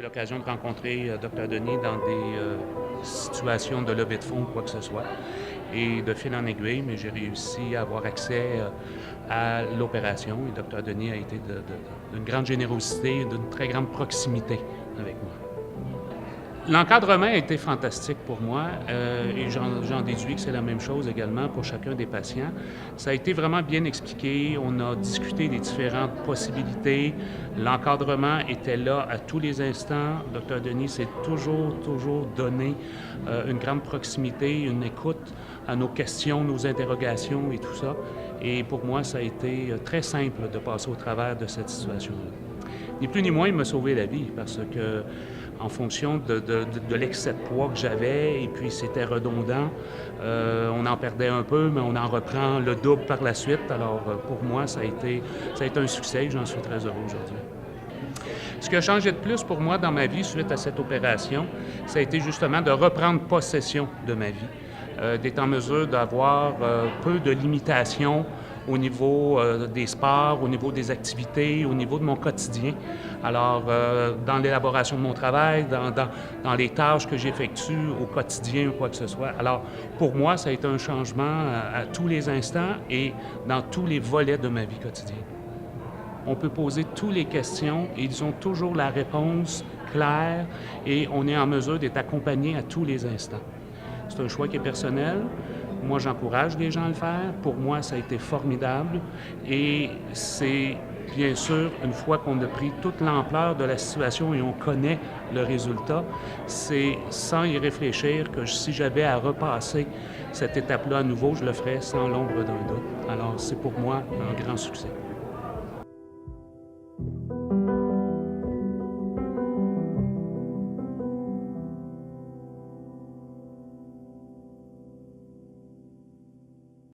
l'occasion de rencontrer Dr Denis dans des situations de levée de fonds ou quoi que ce soit. Et de fil en aiguille, mais j'ai réussi à avoir accès à l'opération. Et Dr Denis a été d'une grande générosité, d'une très grande proximité avec moi. L'encadrement a été fantastique pour moi et j'en déduis que c'est la même chose également pour chacun des patients. Ça a été vraiment bien expliqué, on a discuté des différentes possibilités. L'encadrement était là à tous les instants. Dr Denis s'est toujours donné une grande proximité, une écoute à nos questions, nos interrogations et tout ça. Et pour moi, ça a été très simple de passer au travers de cette situation-là. Ni plus ni moins, il m'a sauvé la vie parce que en fonction de l'excès de poids que j'avais, et puis c'était redondant. On en perdait un peu, mais on en reprend le double par la suite. Alors pour moi, ça a été un succès et j'en suis très heureux aujourd'hui. Ce qui a changé de plus pour moi dans ma vie suite à cette opération, ça a été justement de reprendre possession de ma vie, d'être en mesure d'avoir peu de limitations au niveau des sports, au niveau des activités, au niveau de mon quotidien. Alors, dans l'élaboration de mon travail, dans les tâches que j'effectue au quotidien ou quoi que ce soit. Alors, pour moi, ça a été un changement à tous les instants et dans tous les volets de ma vie quotidienne. On peut poser toutes les questions et ils ont toujours la réponse claire et on est en mesure d'être accompagné à tous les instants. C'est un choix qui est personnel. Moi, j'encourage les gens à le faire. Pour moi, ça a été formidable et c'est bien sûr, une fois qu'on a pris toute l'ampleur de la situation et on connaît le résultat, c'est sans y réfléchir que si j'avais à repasser cette étape-là à nouveau, je le ferais sans l'ombre d'un doute. Alors, c'est pour moi un grand succès.